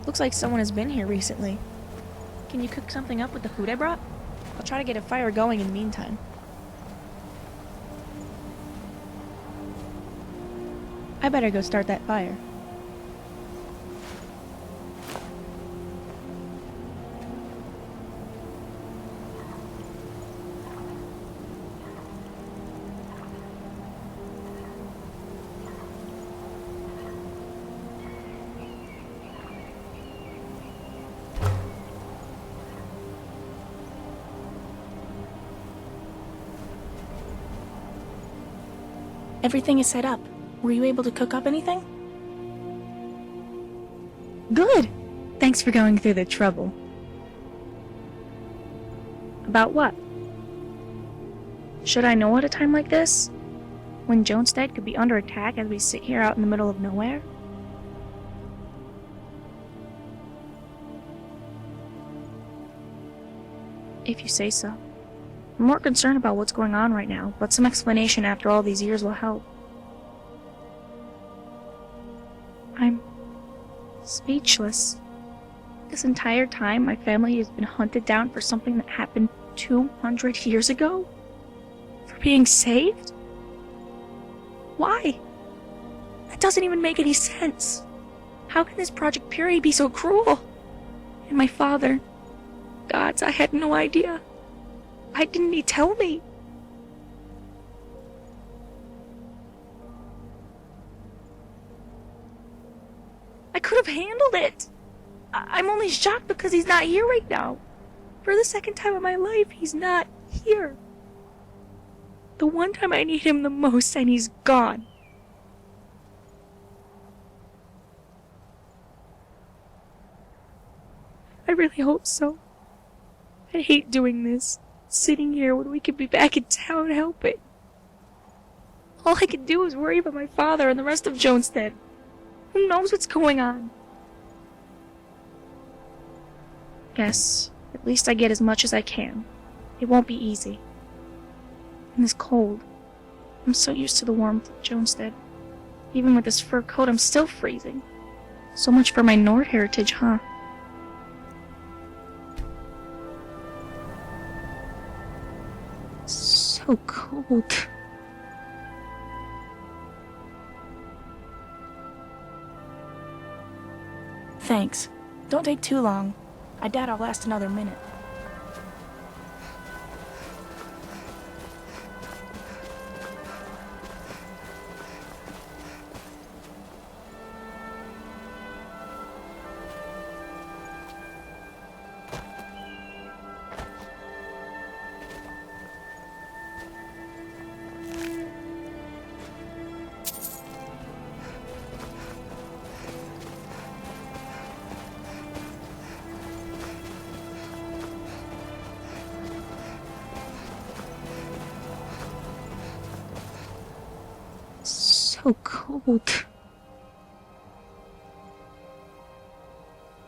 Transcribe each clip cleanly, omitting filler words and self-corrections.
Looks like someone has been here recently. Can you cook something up with the food I brought? I'll try to get a fire going in the meantime. I better go start that fire. Everything is set up. Were you able to cook up anything? Good! Thanks for going through the trouble. About what? Should I know at a time like this? When Jonestead could be under attack as we sit here out in the middle of nowhere? If you say so. I'm more concerned about what's going on right now, but some explanation after all these years will help. I'm speechless. This entire time, my family has been hunted down for something that happened 200 years ago? For being saved? Why? That doesn't even make any sense. How can this Project Purity be so cruel? And my father... Gods, I had no idea. Why didn't he tell me? I could have handled it. I'm only shocked because he's not here right now. For the second time in my life, he's not here. The one time I need him the most, and he's gone. I really hope so. I hate doing this. Sitting here when we could be back in town helping. All I can do is worry about my father and the rest of Jonestead. Who knows what's going on? Guess, at least I get as much as I can. It won't be easy. And this cold. I'm so used to the warmth of Jonestead. Even with this fur coat, I'm still freezing. So much for my Nord heritage, huh? So cold. Thanks. Don't take too long. I doubt I'll last another minute. So cold.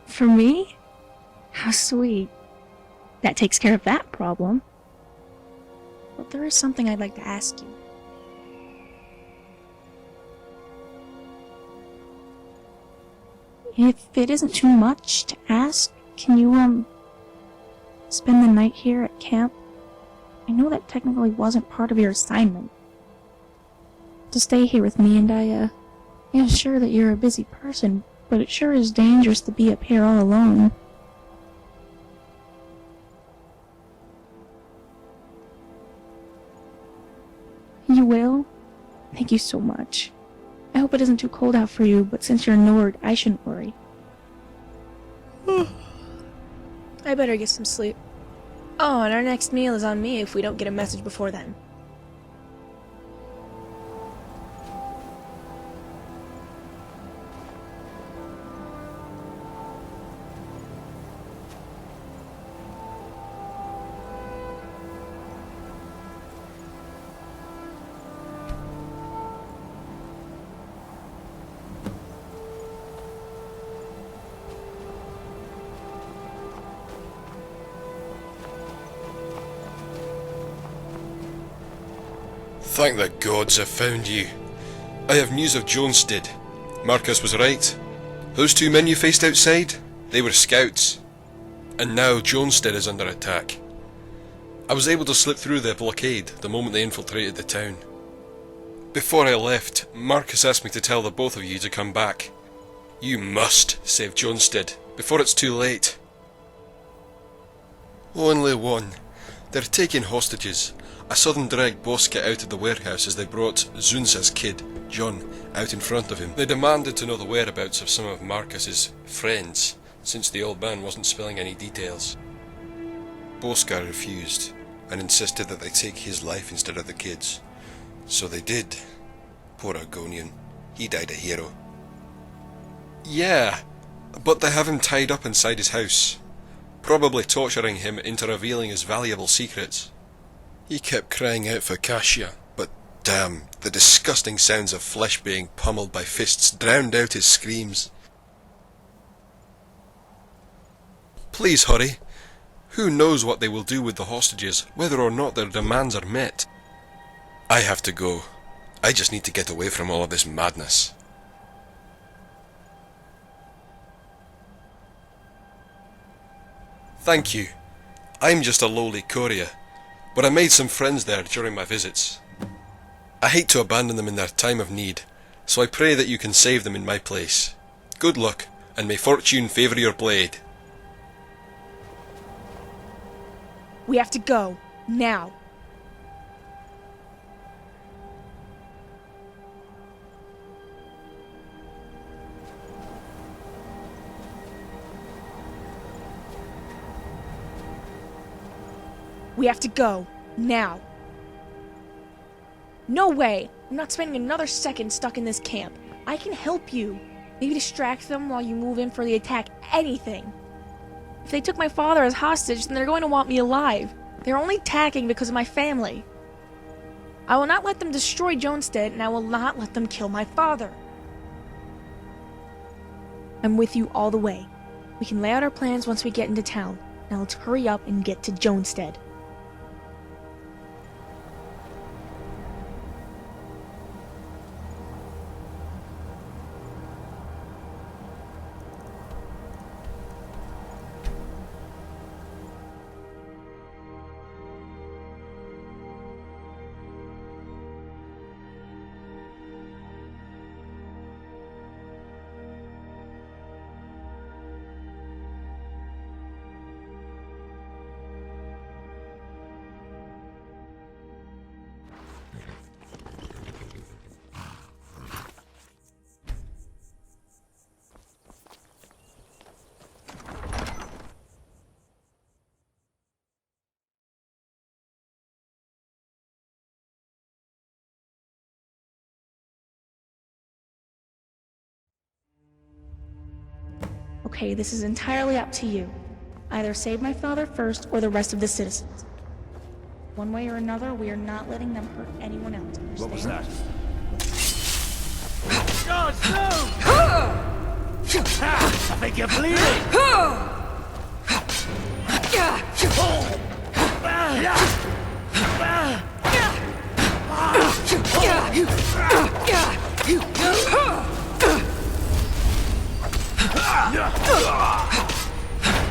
For me? How sweet. That takes care of that problem. But there is something I'd like to ask you. If it isn't too much to ask, can you, spend the night here at camp? I know that technically wasn't part of your assignment. To stay here with me, and yeah, sure that you're a busy person, but it sure is dangerous to be up here all alone. You will? Thank you so much. I hope it isn't too cold out for you, but since you're Nord, I shouldn't worry. I better get some sleep. Oh, and our next meal is on me if we don't get a message before then. Thank the gods I found you. I have news of Jonestead. Marcus was right. Those two men you faced outside? They were scouts. And now Jonestead is under attack. I was able to slip through the blockade the moment they infiltrated the town. Before I left, Marcus asked me to tell the both of you to come back. You must save Jonestead before it's too late. Only one. They're taking hostages. I saw them drag Bosca out of the warehouse as they brought Zunsa's kid, John, out in front of him. They demanded to know the whereabouts of some of Marcus's friends, since the old man wasn't spilling any details. Bosca refused, and insisted that they take his life instead of the kid's. So they did. Poor Argonian. He died a hero. Yeah, but they have him tied up inside his house, probably torturing him into revealing his valuable secrets. He kept crying out for Cassia, but damn, the disgusting sounds of flesh being pummeled by fists drowned out his screams. Please hurry. Who knows what they will do with the hostages, whether or not their demands are met. I have to go. I just need to get away from all of this madness. Thank you. I'm just a lowly courier, but I made some friends there during my visits. I hate to abandon them in their time of need, so I pray that you can save them in my place. Good luck, and may fortune favour your blade. We have to go. Now. We have to go. Now. No way! I'm not spending another second stuck in this camp. I can help you. Maybe distract them while you move in for the attack. Anything. If they took my father as hostage, then they're going to want me alive. They're only attacking because of my family. I will not let them destroy Jonestead, and I will not let them kill my father. I'm with you all the way. We can lay out our plans once we get into town. Now let's hurry up and get to Jonestead. Okay, this is entirely up to you. Either save my father first or the rest of the citizens. One way or another, we are not letting them hurt anyone else. Understand? What was that? God, no! I think you're bleeding!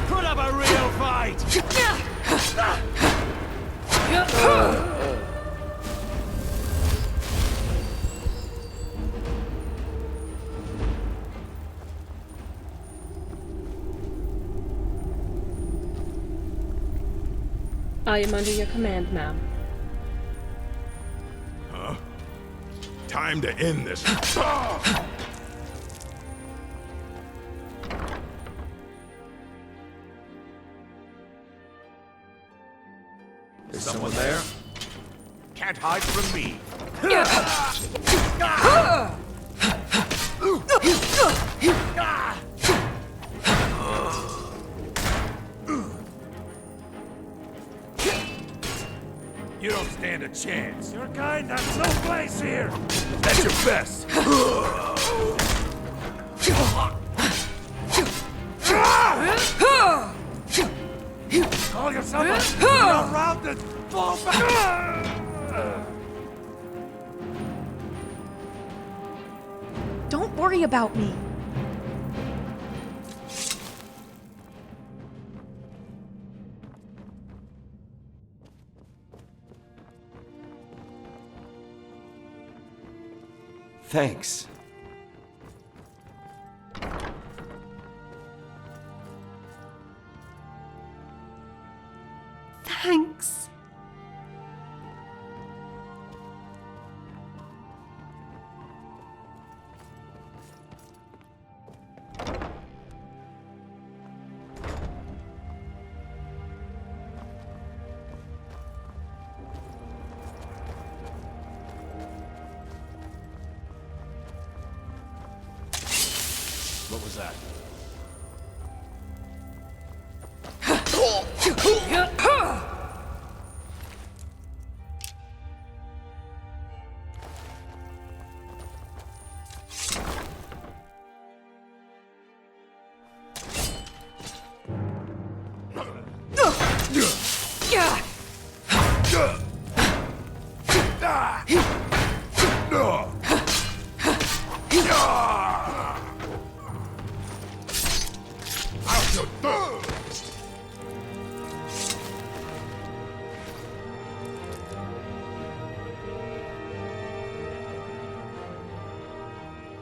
Put up a real fight! I am under your command, ma'am. Huh? Time to end this. Is someone there? Can't hide from me. You don't stand a chance. Your kind has no place here. That's your best. Call yourself a well-rounded fullback. Don't worry about me. Thanks. Thanks. What was that?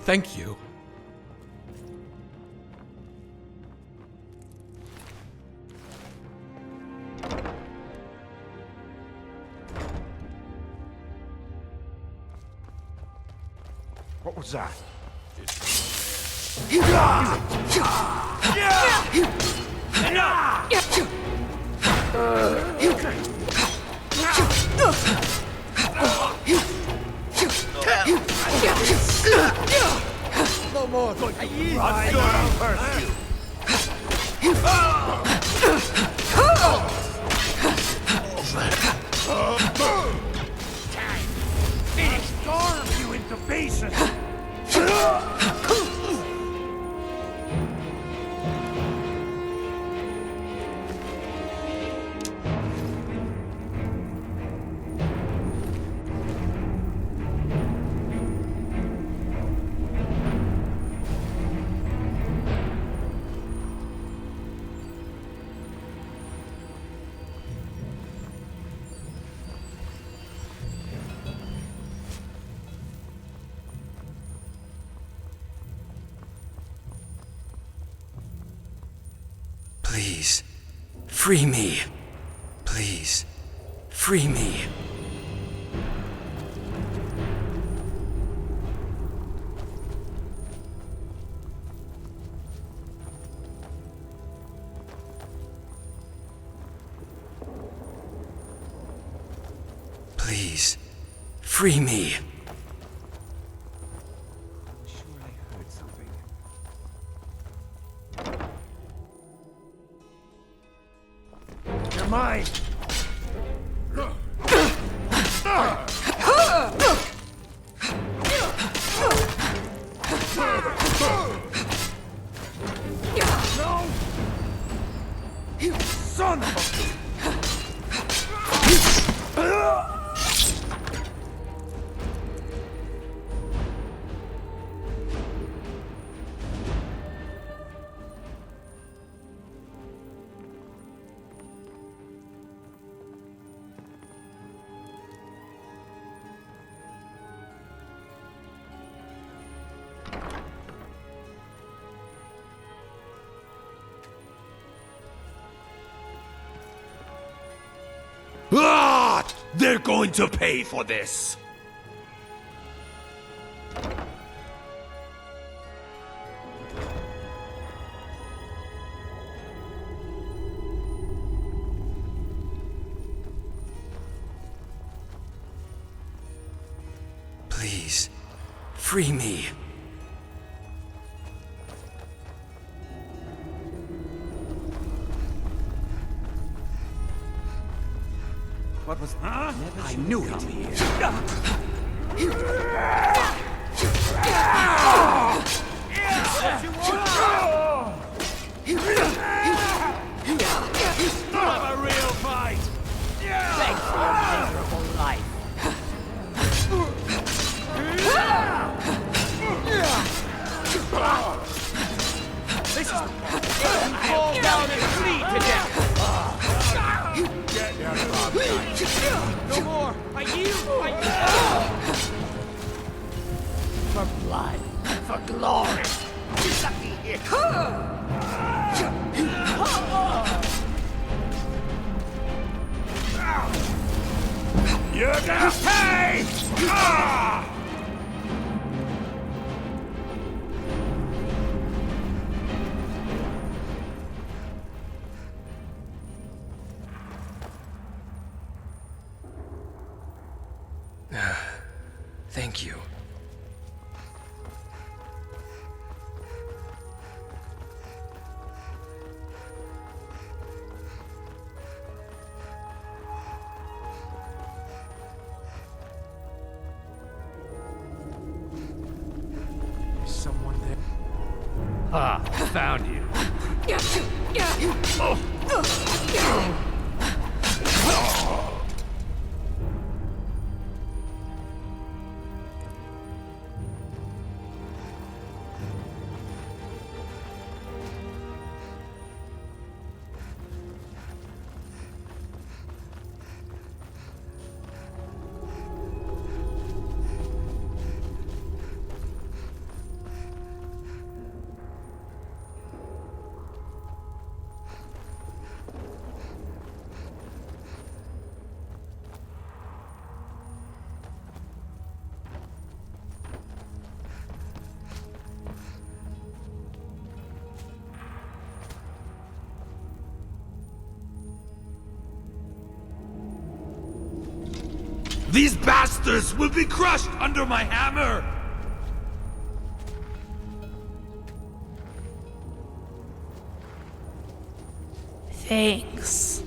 Thank you. What was that? No more. I'm sure I'll hurt you. Finish! Storm you into pieces! Please, free me. Please, free me. Please, free me. I'm sure I heard something. You're mine! No! You son of a... Ah! They're going to pay for this! Please, free me. What was... Huh? I knew it. Have a real fight! Thanks for your miserable life. This is... Fall down and bleed to death! Get down, no more! I yield! blood. For glory. You're gonna pay! Ah! Thank you. Someone there. Ah, found you. These bastards will be crushed under my hammer! Thanks.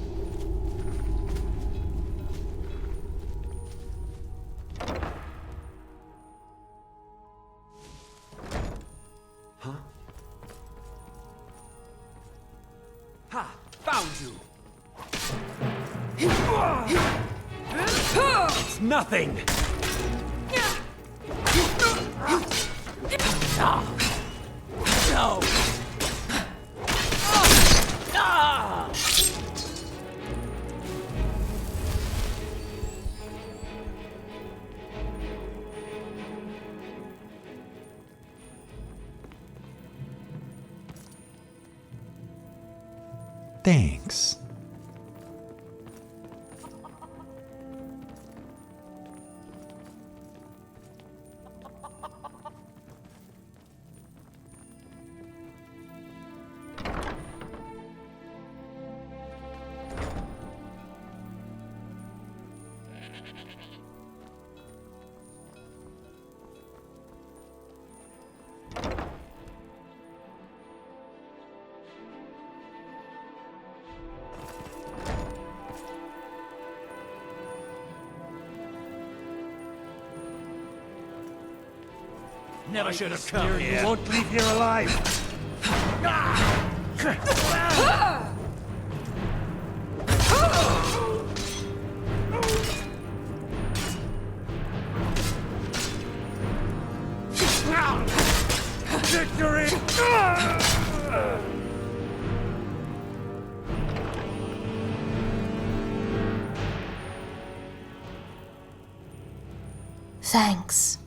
Ha! Found you! It's nothing! No! Thanks. Never should have come here. You won't leave here alive. Victory! Thanks.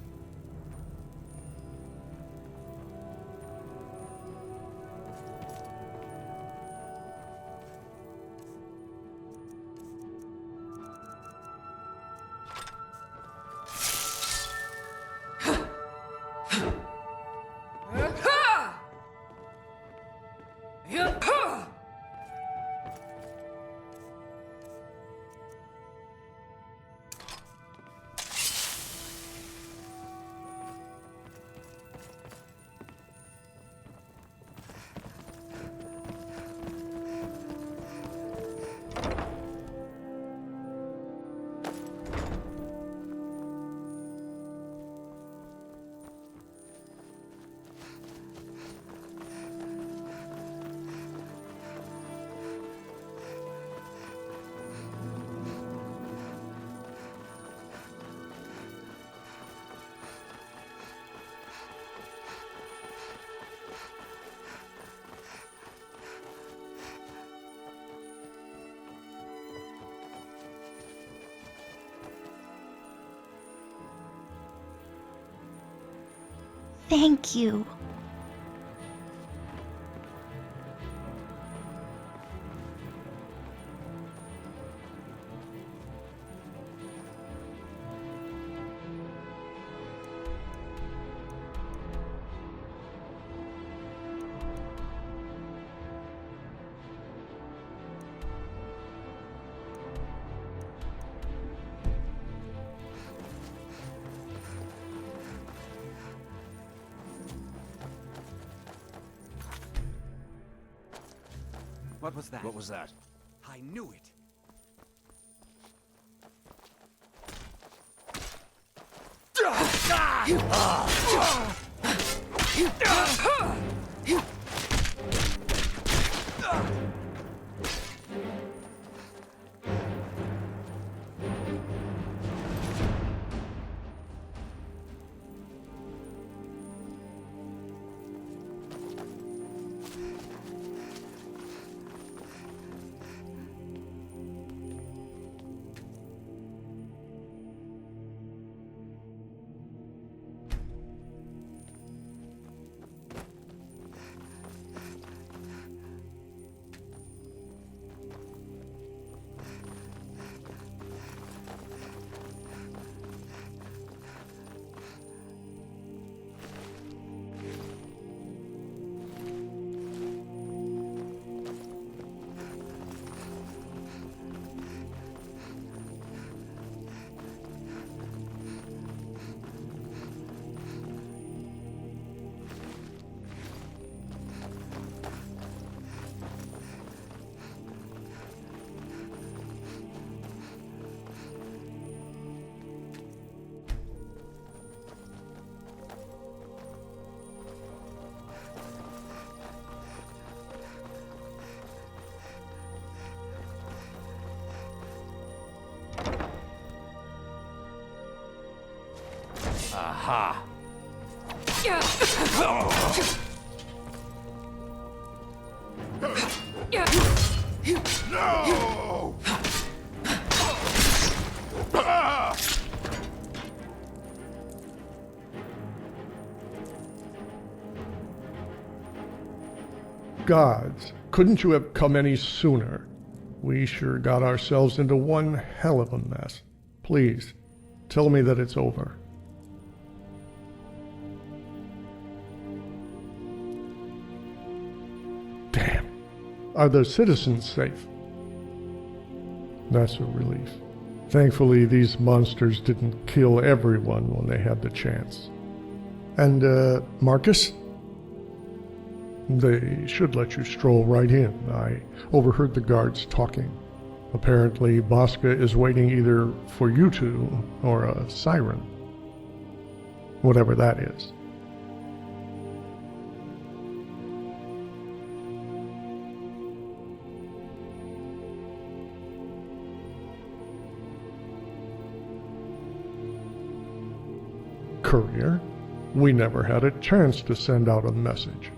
Thank you. What was that? What was that? I knew it. Aha! No! Gods, couldn't you have come any sooner? We sure got ourselves into one hell of a mess. Please, tell me that it's over. Damn. Are the citizens safe? That's a relief. Thankfully, these monsters didn't kill everyone when they had the chance. And, Marcus? They should let you stroll right in. I overheard the guards talking. Apparently, Bosca is waiting either for you two or a siren. Whatever that is. Courier? We never had a chance to send out a message.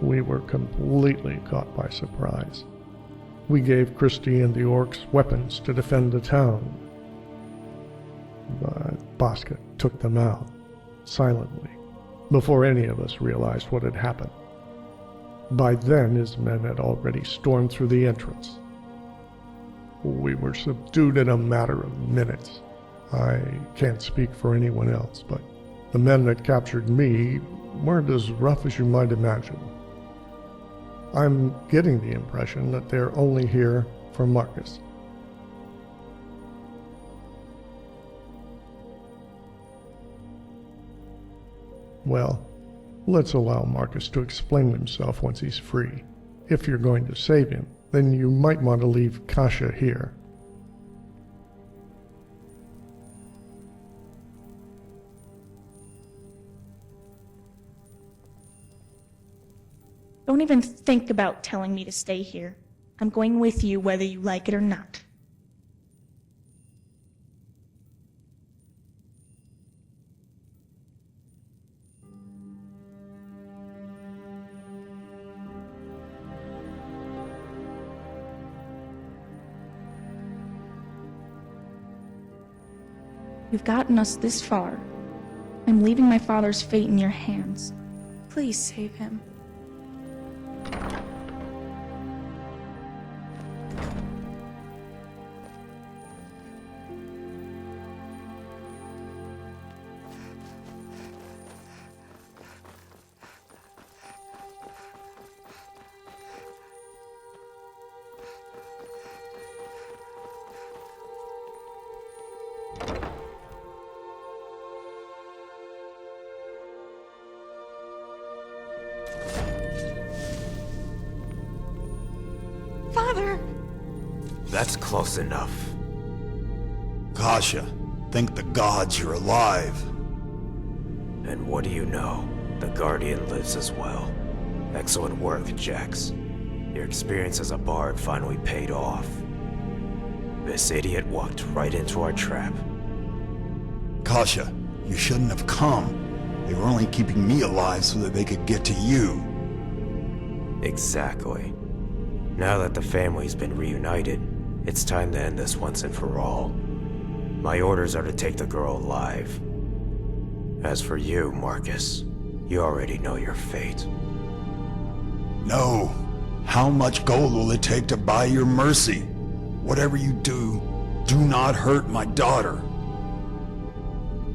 We were completely caught by surprise. We gave Christie and the orcs weapons to defend the town. But Bosca took them out, silently, before any of us realized what had happened. By then, his men had already stormed through the entrance. We were subdued in a matter of minutes. I can't speak for anyone else, but the men that captured me weren't as rough as you might imagine. I'm getting the impression that they're only here for Marcus. Well, let's allow Marcus to explain himself once he's free. If you're going to save him, then you might want to leave Kasha here. Don't even think about telling me to stay here. I'm going with you whether you like it or not. You've gotten us this far. I'm leaving my father's fate in your hands. Please save him. Father! That's close enough. Kasha, thank the gods you're alive. And what do you know? The Guardian lives as well. Excellent work, Jax. Your experience as a bard finally paid off. This idiot walked right into our trap. Kasha, you shouldn't have come. They were only keeping me alive so that they could get to you. Exactly. Now that the family's been reunited, it's time to end this once and for all. My orders are to take the girl alive. As for you, Marcus, you already know your fate. No. How much gold will it take to buy your mercy? Whatever you do, do not hurt my daughter.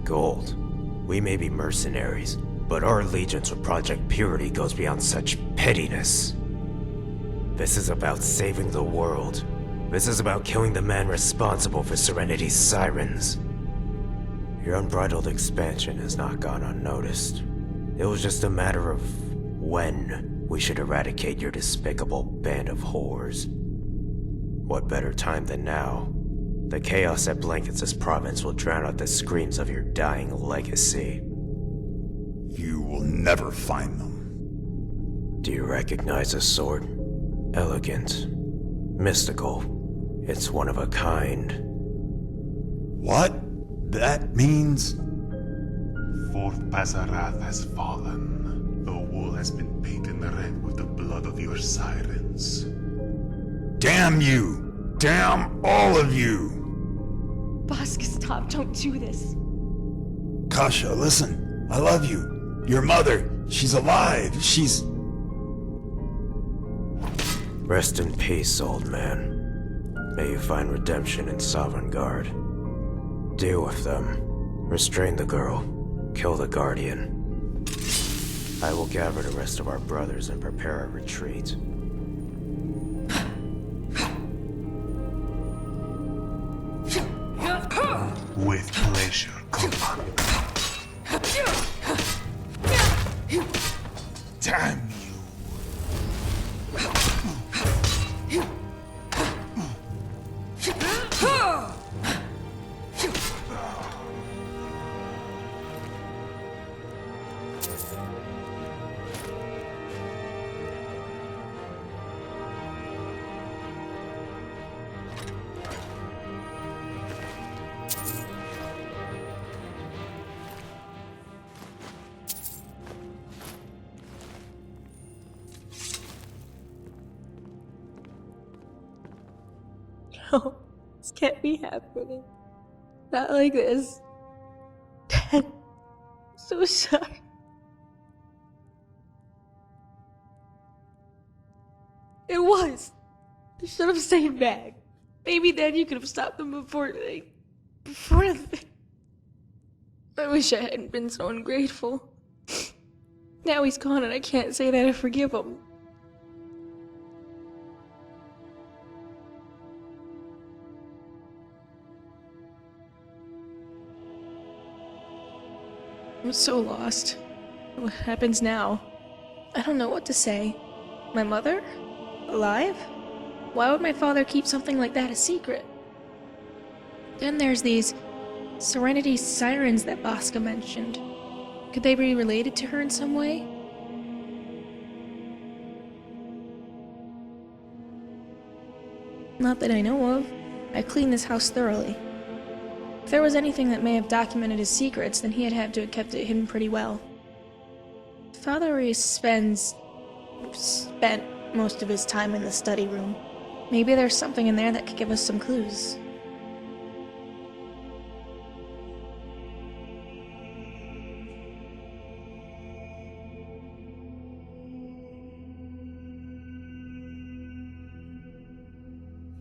Gold. We may be mercenaries, but our allegiance with Project Purity goes beyond such pettiness. This is about saving the world. This is about killing the man responsible for Serenity's sirens. Your unbridled expansion has not gone unnoticed. It was just a matter of when we should eradicate your despicable band of whores. What better time than now? The chaos that blankets this province will drown out the screams of your dying legacy. You will never find them. Do you recognize this sword? Elegant. Mystical. It's one of a kind. What? That means... Fourth Pasarath has fallen. The wall has been painted red with the blood of your sirens. Damn you! Damn all of you! Bosk, stop. Don't do this. Kasha, listen. I love you. Your mother, she's alive. She's... Rest in peace, old man. May you find redemption in Sovereign Guard. Deal with them. Restrain the girl. Kill the Guardian. I will gather the rest of our brothers and prepare a retreat. With pleasure, Commander. Damn you! No, this can't be happening. Not like this. Dad, I'm so sorry. It was. I should have stayed back. Maybe then you could have stopped them before they... I wish I hadn't been so ungrateful. Now he's gone and I can't say that I forgive him. I'm so lost. What happens now? I don't know what to say. My mother? Alive? Why would my father keep something like that a secret? Then there's these Serenity sirens that Bosca mentioned. Could they be related to her in some way? Not that I know of. I cleaned this house thoroughly. If there was anything that may have documented his secrets, then he'd have to have kept it hidden pretty well. Father always spent most of his time in the study room. Maybe there's something in there that could give us some clues.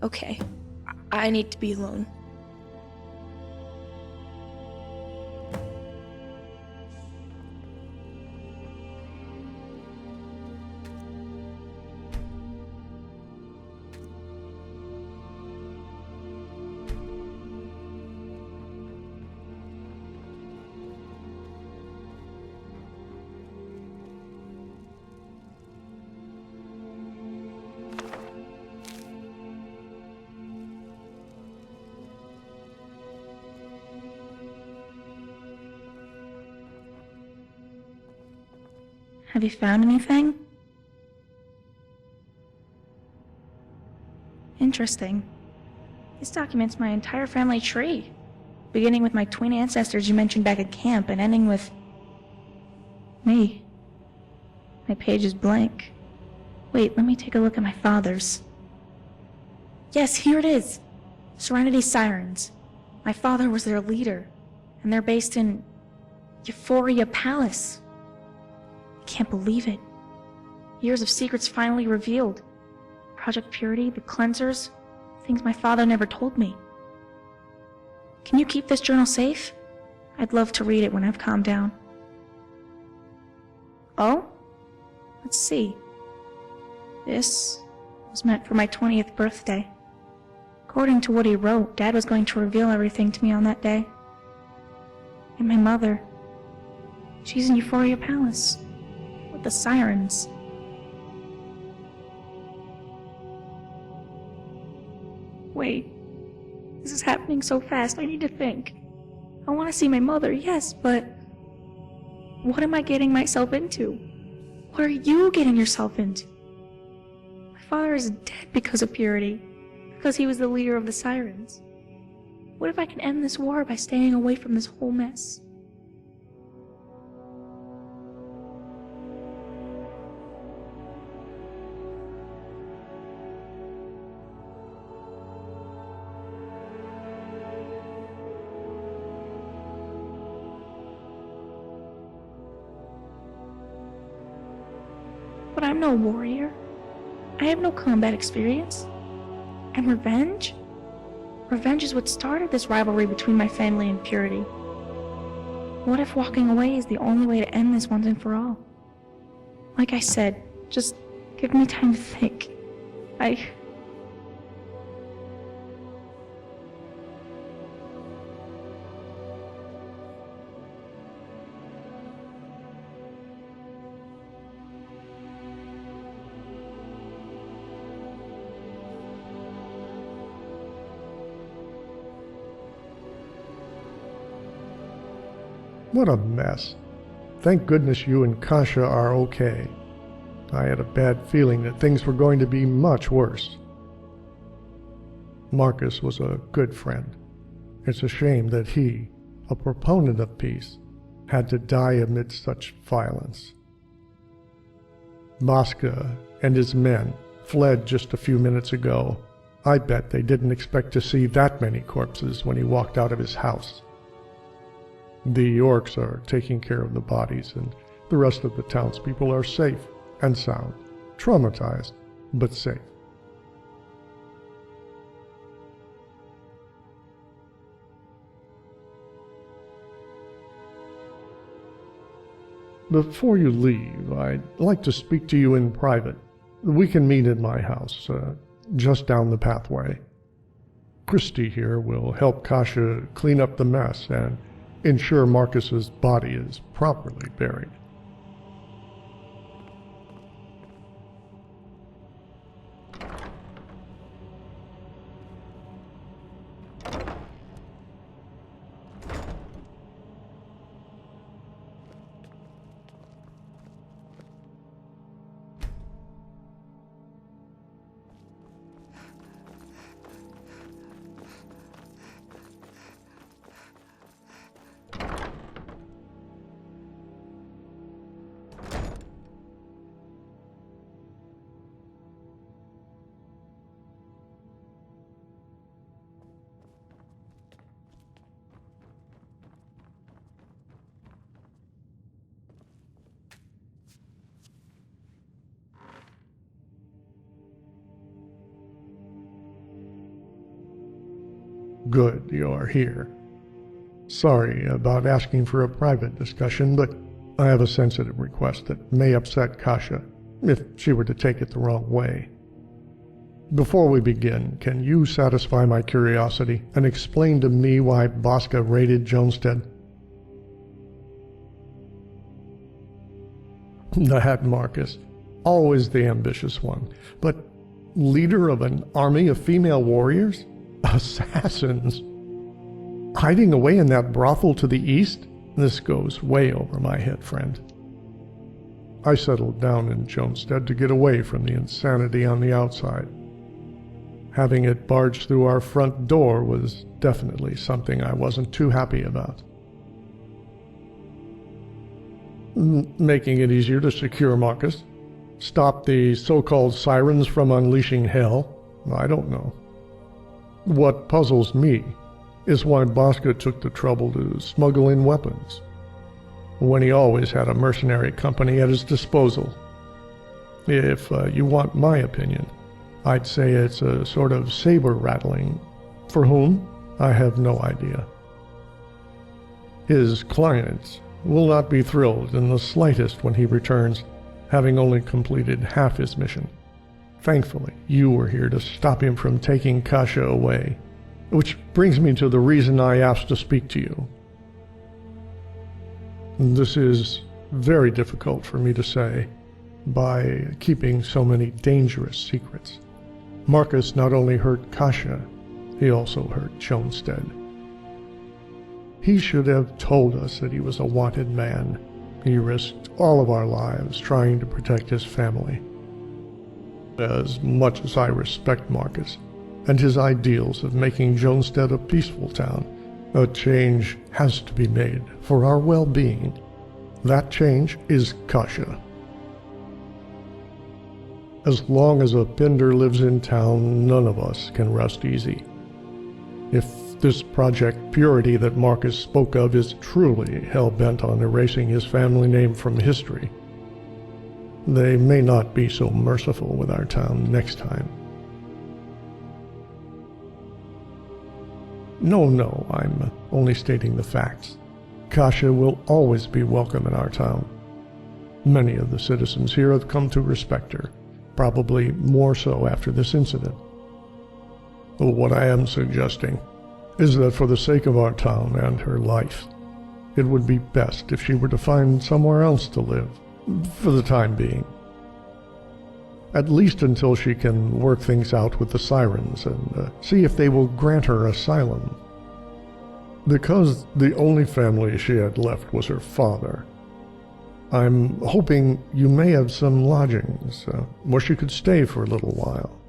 Okay. I need to be alone. Have you found anything? Interesting. This documents my entire family tree, beginning with my twin ancestors you mentioned back at camp and ending with me. My page is blank. Wait, let me take a look at my father's. Yes, here it is. Serenity Sirens. My father was their leader, and they're based in Euphoria Palace. I can't believe it. Years of secrets finally revealed. Project Purity, the cleansers, things my father never told me. Can you keep this journal safe? I'd love to read it when I've calmed down. Oh? Let's see. This was meant for my 20th birthday. According to what he wrote, Dad was going to reveal everything to me on that day. And my mother, she's in Euphoria Palace, with the sirens. Wait, this is happening so fast, I need to think. I want to see my mother, yes, but what am I getting myself into? What are you getting yourself into? My father is dead because of Purity, because he was the leader of the sirens. What if I can end this war by staying away from this whole mess? But I'm no warrior. I have no combat experience. And revenge? Revenge is what started this rivalry between my family and Purity. What if walking away is the only way to end this once and for all? Like I said, just give me time to think. What a mess. Thank goodness you and Kasha are okay. I had a bad feeling that things were going to be much worse. Marcus was a good friend. It's a shame that he, a proponent of peace, had to die amid such violence. Mosca and his men fled just a few minutes ago. I bet they didn't expect to see that many corpses when he walked out of his house. The orcs are taking care of the bodies, and the rest of the townspeople are safe and sound, traumatized, but safe. Before you leave, I'd like to speak to you in private. We can meet in my house, just down the pathway. Christy here will help Kasha clean up the mess and ensure Marcus's body is properly buried. Good you're here. Sorry about asking for a private discussion, but I have a sensitive request that may upset Kasha if she were to take it the wrong way. Before we begin, can you satisfy my curiosity and explain to me why Bosca raided Jonestead? That Marcus, always the ambitious one, but leader of an army of female warriors? Assassins? Hiding away in that brothel to the east? This goes way over my head, friend. I settled down in Jonestead to get away from the insanity on the outside. Having it barge through our front door was definitely something I wasn't too happy about. Making it easier to secure Marcus? Stop the so-called sirens from unleashing hell? I don't know. What puzzles me is why Bosca took the trouble to smuggle in weapons, when he always had a mercenary company at his disposal. If you want my opinion, I'd say it's a sort of saber-rattling. For whom? I have no idea. His clients will not be thrilled in the slightest when he returns, having only completed half his mission. Thankfully, you were here to stop him from taking Kasha away, which brings me to the reason I asked to speak to you. This is very difficult for me to say, by keeping so many dangerous secrets. Marcus not only hurt Kasha, he also hurt Jonestead. He should have told us that he was a wanted man. He risked all of our lives trying to protect his family. As much as I respect Marcus and his ideals of making Jonestead a peaceful town, a change has to be made for our well-being. That change is Kasha. As long as a Pinder lives in town, none of us can rest easy. If this Project Purity that Marcus spoke of is truly hell-bent on erasing his family name from history, they may not be so merciful with our town next time. No, I'm only stating the facts. Kasha will always be welcome in our town. Many of the citizens here have come to respect her, probably more so after this incident. What I am suggesting is that for the sake of our town and her life, it would be best if she were to find somewhere else to live, for the time being. At least until she can work things out with the sirens and see if they will grant her asylum. Because the only family she had left was her father, I'm hoping you may have some lodgings where she could stay for a little while.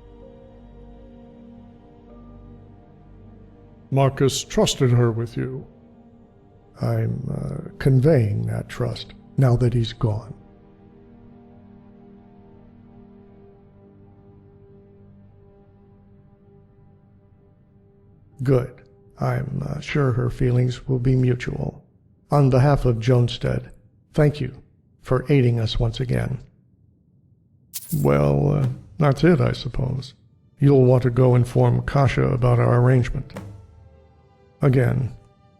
Marcus trusted her with you. I'm conveying that trust now that he's gone. Good. I'm sure her feelings will be mutual. On behalf of Jonestead, thank you for aiding us once again. Well, that's it, I suppose. You'll want to go inform Kasha about our arrangement. Again,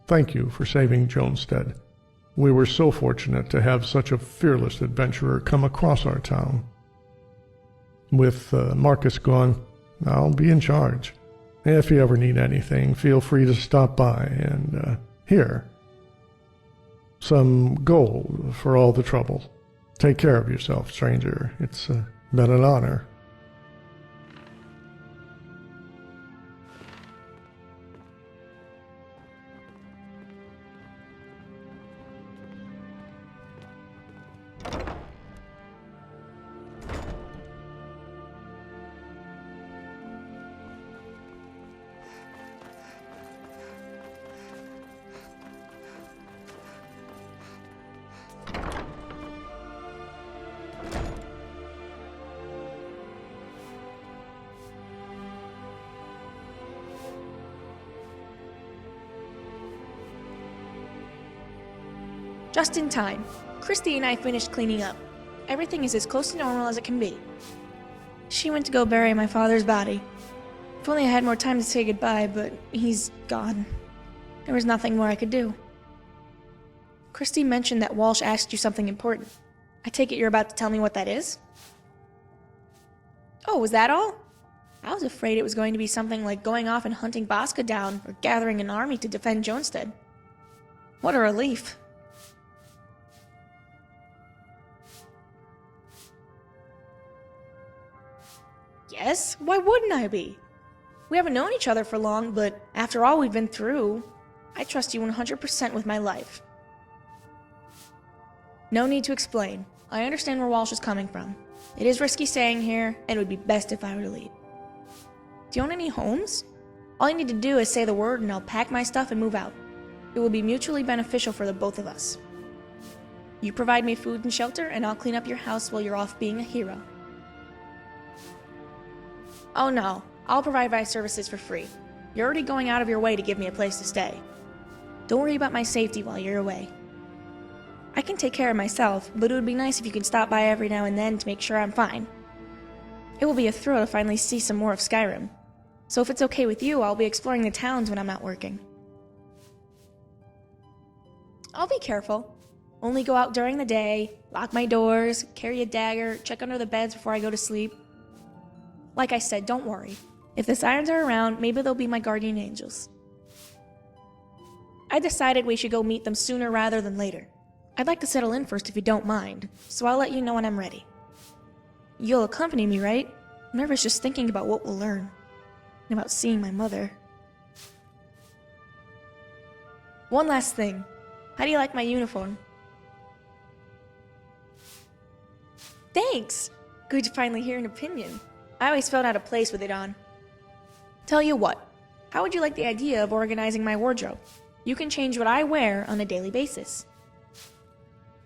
thank you for saving Jonestead. We were so fortunate to have such a fearless adventurer come across our town. With Marcus gone, I'll be in charge. If you ever need anything, feel free to stop by and, here. Some gold for all the trouble. Take care of yourself, stranger. It's been an honor. Just in time. Christy and I finished cleaning up. Everything is as close to normal as it can be. She went to go bury my father's body. If only I had more time to say goodbye, but he's gone. There was nothing more I could do. Christy mentioned that Walsh asked you something important. I take it you're about to tell me what that is? Oh, was that all? I was afraid it was going to be something like going off and hunting Bosca down or gathering an army to defend Jonestead. What a relief. Yes, why wouldn't I be? We haven't known each other for long, but after all we've been through, I trust you 100% with my life. No need to explain. I understand where Walsh is coming from. It is risky staying here, and it would be best if I were to leave. Do you own any homes? All you need to do is say the word and I'll pack my stuff and move out. It will be mutually beneficial for the both of us. You provide me food and shelter, and I'll clean up your house while you're off being a hero. Oh no, I'll provide my services for free. You're already going out of your way to give me a place to stay. Don't worry about my safety while you're away. I can take care of myself, but it would be nice if you could stop by every now and then to make sure I'm fine. It will be a thrill to finally see some more of Skyrim. So if it's okay with you, I'll be exploring the towns when I'm not working. I'll be careful. Only go out during the day, lock my doors, carry a dagger, check under the beds before I go to sleep. Like I said, don't worry. If the sirens are around, maybe they'll be my guardian angels. I decided we should go meet them sooner rather than later. I'd like to settle in first if you don't mind, so I'll let you know when I'm ready. You'll accompany me, right? I'm nervous just thinking about what we'll learn. And about seeing my mother. One last thing. How do you like my uniform? Thanks! Good to finally hear an opinion. I always felt out of place with it on. Tell you what, how would you like the idea of organizing my wardrobe? You can change what I wear on a daily basis.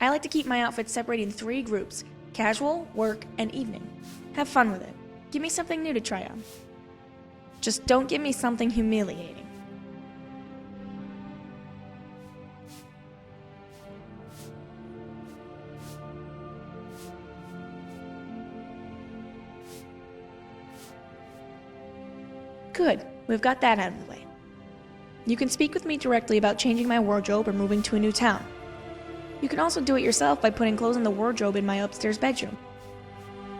I like to keep my outfits separated in 3 groups: casual, work, and evening. Have fun with it. Give me something new to try on. Just don't give me something humiliating. Good, we've got that out of the way. You can speak with me directly about changing my wardrobe or moving to a new town. You can also do it yourself by putting clothes in the wardrobe in my upstairs bedroom,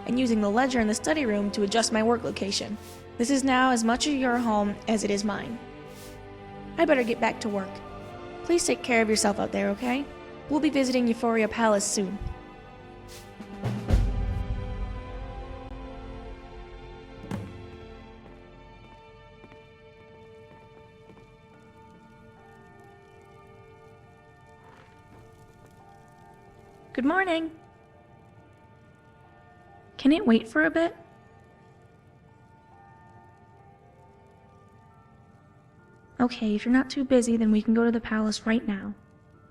and using the ledger in the study room to adjust my work location. This is now as much of your home as it is mine. I better get back to work. Please take care of yourself out there, okay? We'll be visiting Euphoria Palace soon. Good morning. Can it wait for a bit? Okay, if you're not too busy, then we can go to the palace right now.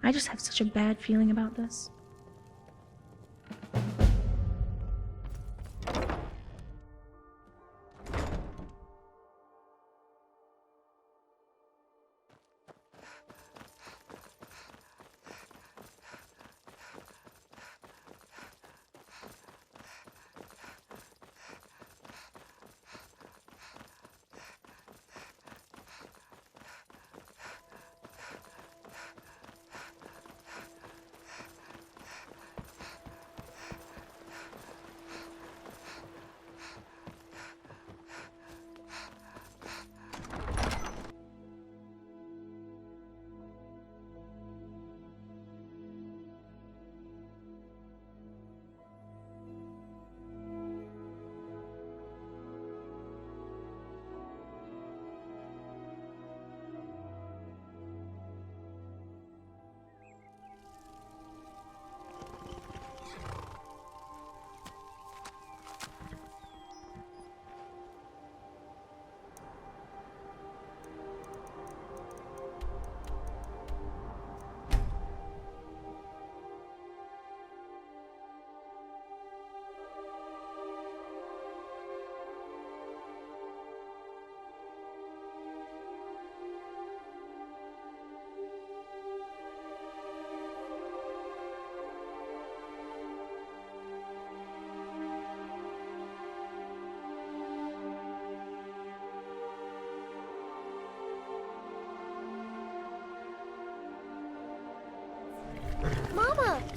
I just have such a bad feeling about this.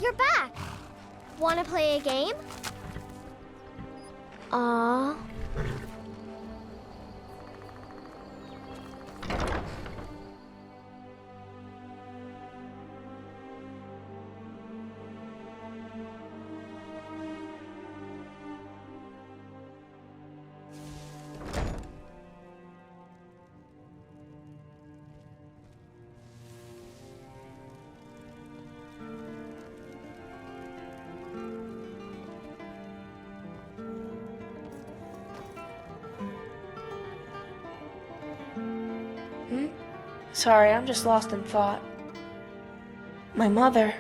you're back. Wanna play a game? Aww. Sorry, I'm just lost in thought. My mother.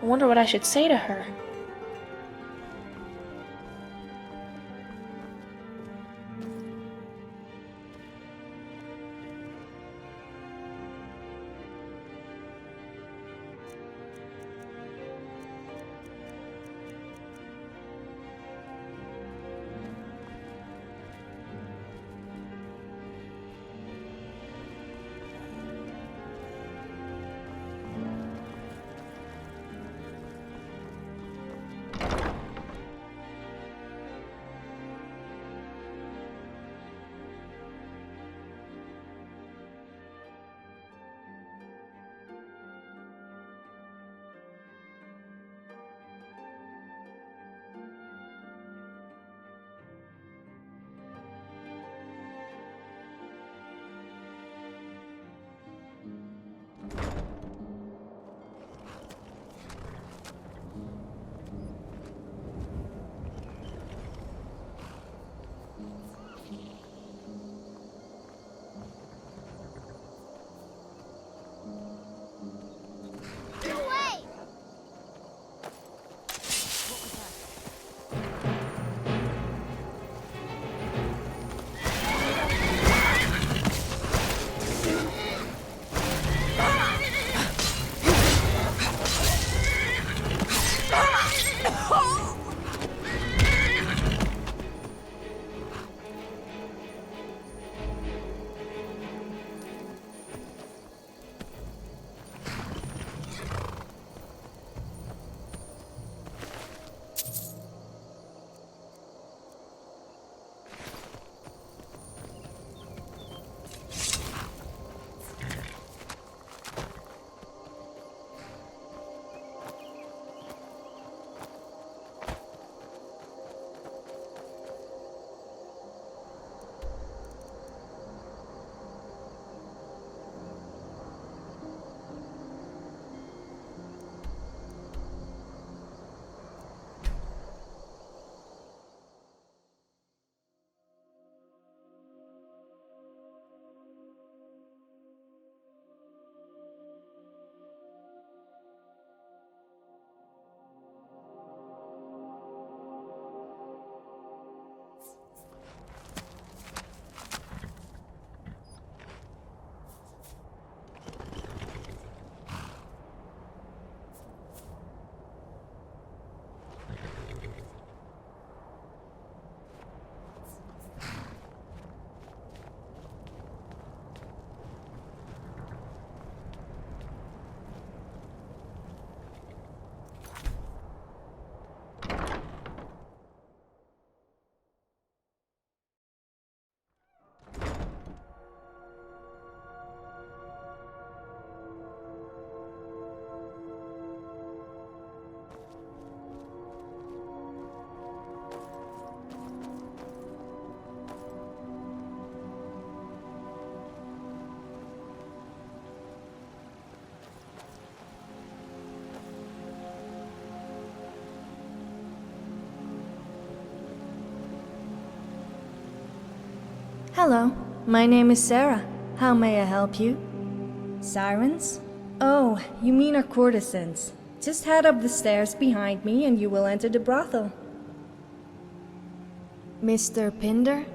I wonder what I should say to her. Hello, my name is Sarah. How may I help you? Sirens? Oh, you mean our courtesans. Just head up the stairs behind me and you will enter the brothel. Mr. Pinder?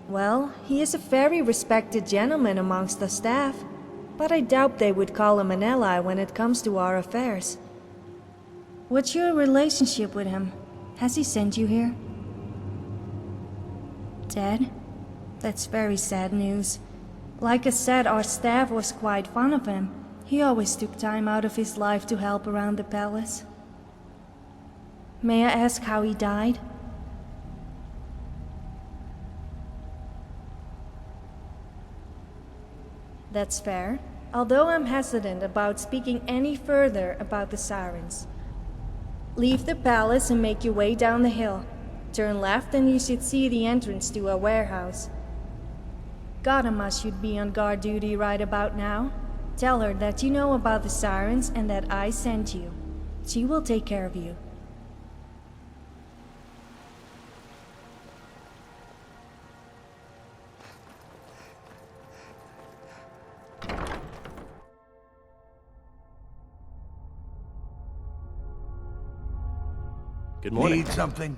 Well, he is a very respected gentleman amongst the staff, but I doubt they would call him an ally when it comes to our affairs. What's your relationship with him? Has he sent you here? Dead? That's very sad news. Like I said, our staff was quite fond of him. He always took time out of his life to help around the palace. May I ask how he died? That's fair. Although I'm hesitant about speaking any further about the sirens. Leave the palace and make your way down the hill. Turn left and you should see the entrance to a warehouse. Godama should be on guard duty right about now. Tell her that you know about the sirens and that I sent you. She will take care of you. Good morning. Need something?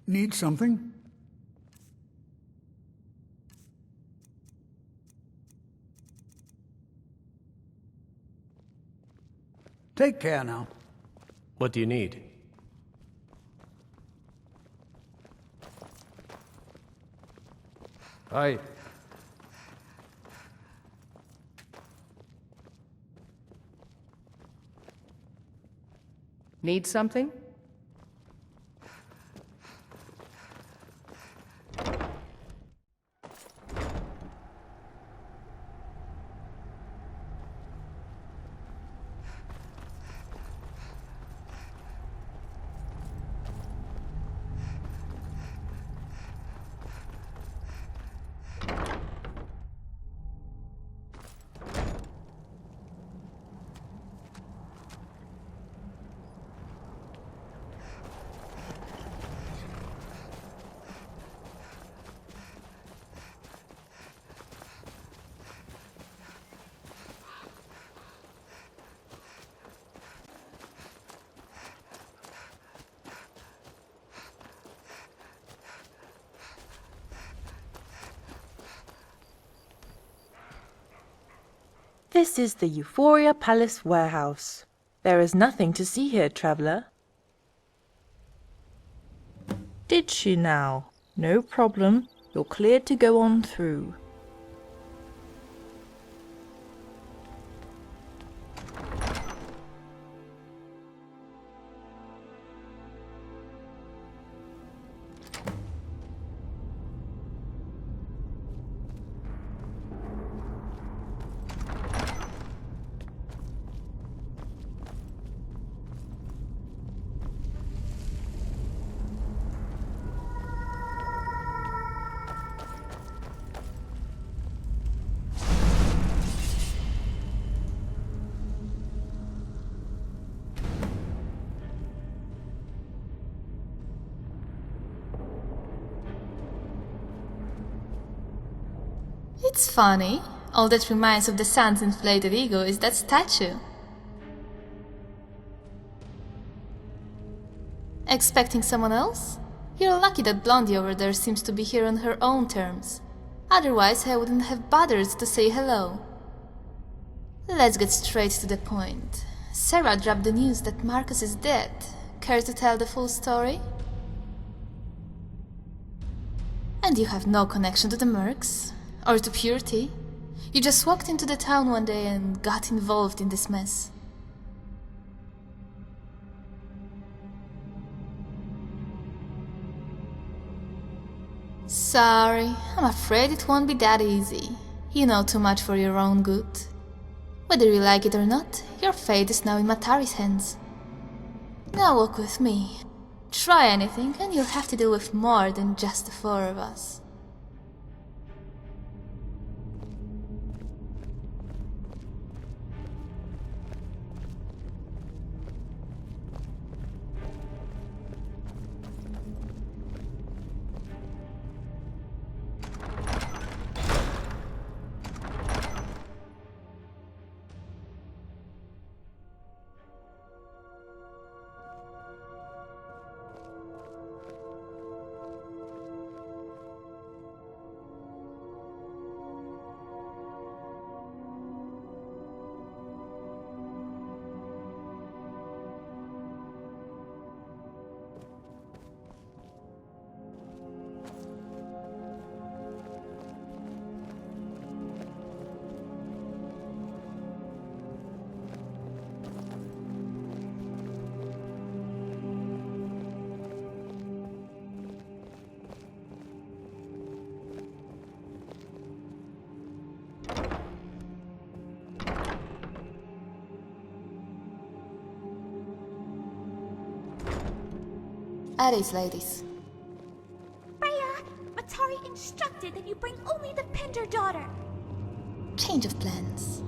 Need something? Take care now. What do you need? Hi. Need something? This is the Euphoria Palace warehouse. There is nothing to see here, traveler. Did she now? No problem. You're cleared to go on through. It's funny. All that reminds of the sun's inflated ego is that statue. Expecting someone else? You're lucky that Blondie over there seems to be here on her own terms. Otherwise, I wouldn't have bothered to say hello. Let's get straight to the point. Sarah dropped the news that Marcus is dead. Care to tell the full story? And you have no connection to the Mercs? Or to Purity? You just walked into the town one day and got involved in this mess. Sorry, I'm afraid it won't be that easy. You know too much for your own good. Whether you like it or not, your fate is now in Matari's hands. Now walk with me. Try anything and you'll have to deal with more than just the four of us. At ease, ladies. Freya, Atari instructed that you bring only the Pinder daughter. Change of plans.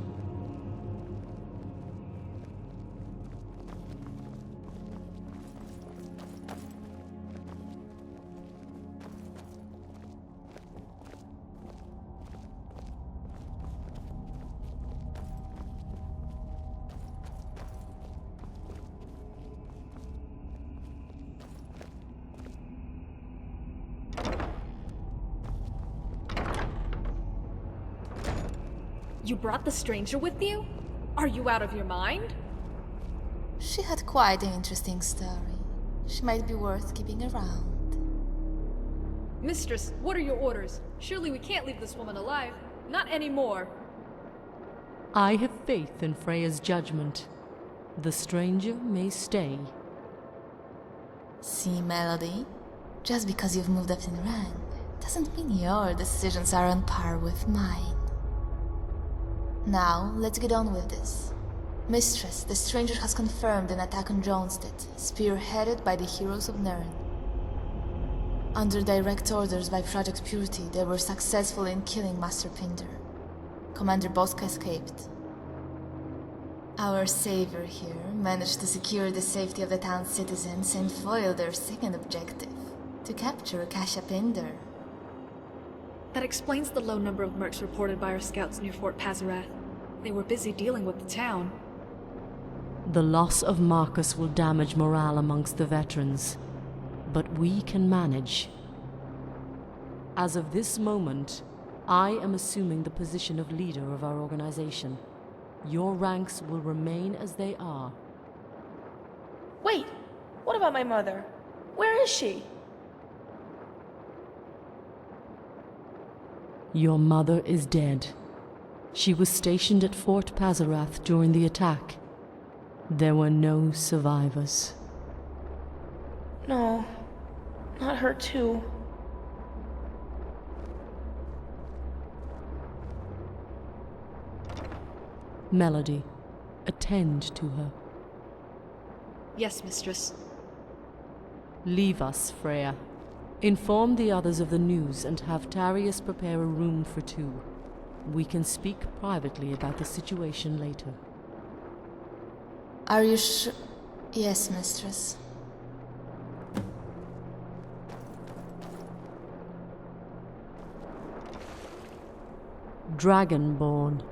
You brought the stranger with you? Are you out of your mind? She had quite an interesting story. She might be worth keeping around. Mistress, what are your orders? Surely we can't leave this woman alive. Not anymore. I have faith in Freya's judgment. The stranger may stay. See, Melody? Just because you've moved up in rank doesn't mean your decisions are on par with mine. Now, let's get on with this. Mistress, the stranger has confirmed an attack on Jonestead, spearheaded by the heroes of Nirn. Under direct orders by Project Purity, they were successful in killing Master Pinder. Commander Bosca escaped. Our savior here managed to secure the safety of the town's citizens and foil their second objective, to capture Kasha Pinder. That explains the low number of mercs reported by our scouts near Fort Pazarath. They were busy dealing with the town. The loss of Marcus will damage morale amongst the veterans, but we can manage. As of this moment, I am assuming the position of leader of our organization. Your ranks will remain as they are. Wait, what about my mother? Where is she? Your mother is dead. She was stationed at Fort Pazarath during the attack. There were no survivors. No, not her too. Melody, attend to her. Yes, mistress. Leave us, Freya. Inform the others of the news and have Tarius prepare a room for two. We can speak privately about the situation later. Are you sure? Yes, mistress. Dragonborn.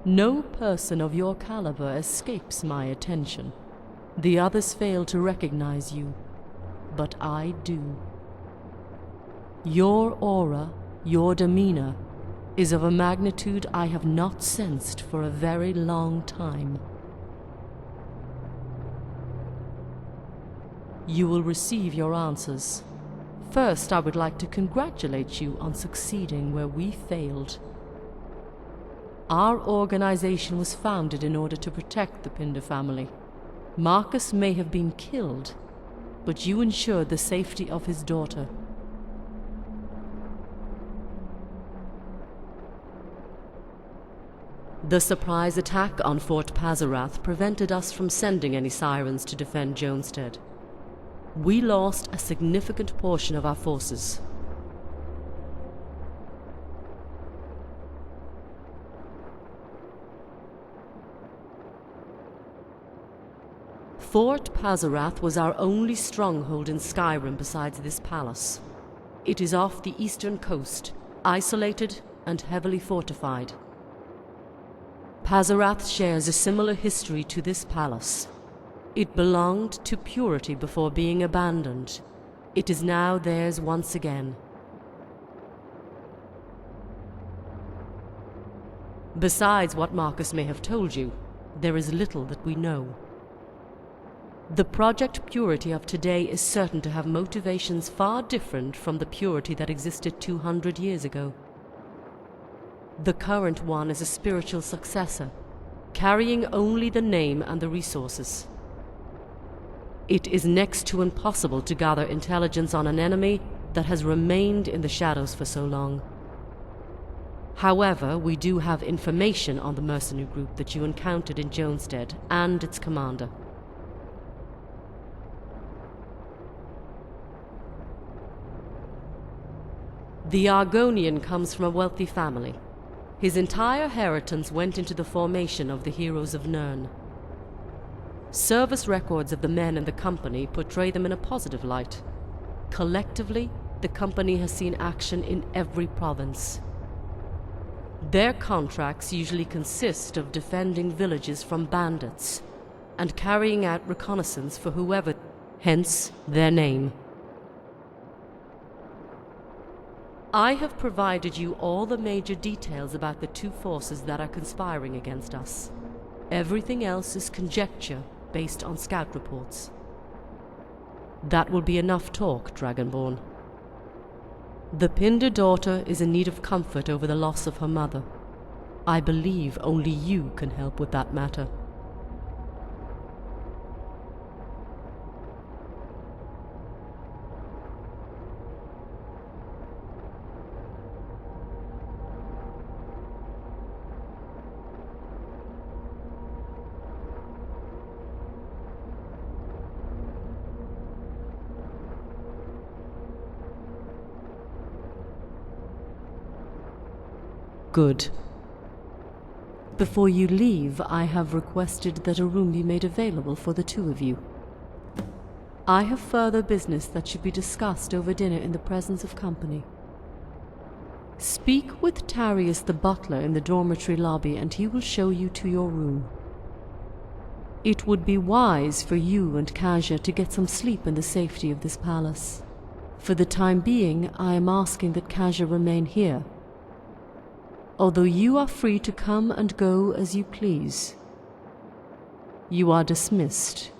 No person of your caliber escapes my attention. The others fail to recognize you, but I do. Your aura, your demeanor, is of a magnitude I have not sensed for a very long time. You will receive your answers. First, I would like to congratulate you on succeeding where we failed. Our organization was founded in order to protect the Pinder family. Marcus may have been killed, but you ensured the safety of his daughter. The surprise attack on Fort Pazarath prevented us from sending any sirens to defend Jonestead. We lost a significant portion of our forces. Fort Pazarath was our only stronghold in Skyrim besides this palace. It is off the eastern coast, isolated and heavily fortified. Pazarath shares a similar history to this palace. It belonged to Purity before being abandoned. It is now theirs once again. Besides what Marcus may have told you, there is little that we know. The Project Purity of today is certain to have motivations far different from the Purity that existed 200 years ago. The current one is a spiritual successor, carrying only the name and the resources. it is next to impossible to gather intelligence on an enemy that has remained in the shadows for so long. However, we do have information on the mercenary group that you encountered in Jonestead and its commander. The Argonian comes from a wealthy family. His entire inheritance went into the formation of the Heroes of Nirn. Service records of the men in the company portray them in a positive light. Collectively, the company has seen action in every province. Their contracts usually consist of defending villages from bandits and carrying out reconnaissance for whoever, hence their name. I have provided you all the major details about the two forces that are conspiring against us. Everything else is conjecture based on scout reports. That will be enough talk, Dragonborn. The Pinder daughter is in need of comfort over the loss of her mother. I believe only you can help with that matter. Good. Before you leave, I have requested that a room be made available for the two of you. I have further business that should be discussed over dinner in the presence of company. Speak with Tarius the butler in the dormitory lobby and he will show you to your room. It would be wise for you and Kaja to get some sleep in the safety of this palace. For the time being, I am asking that Kaja remain here. Although you are free to come and go as you please. You are dismissed.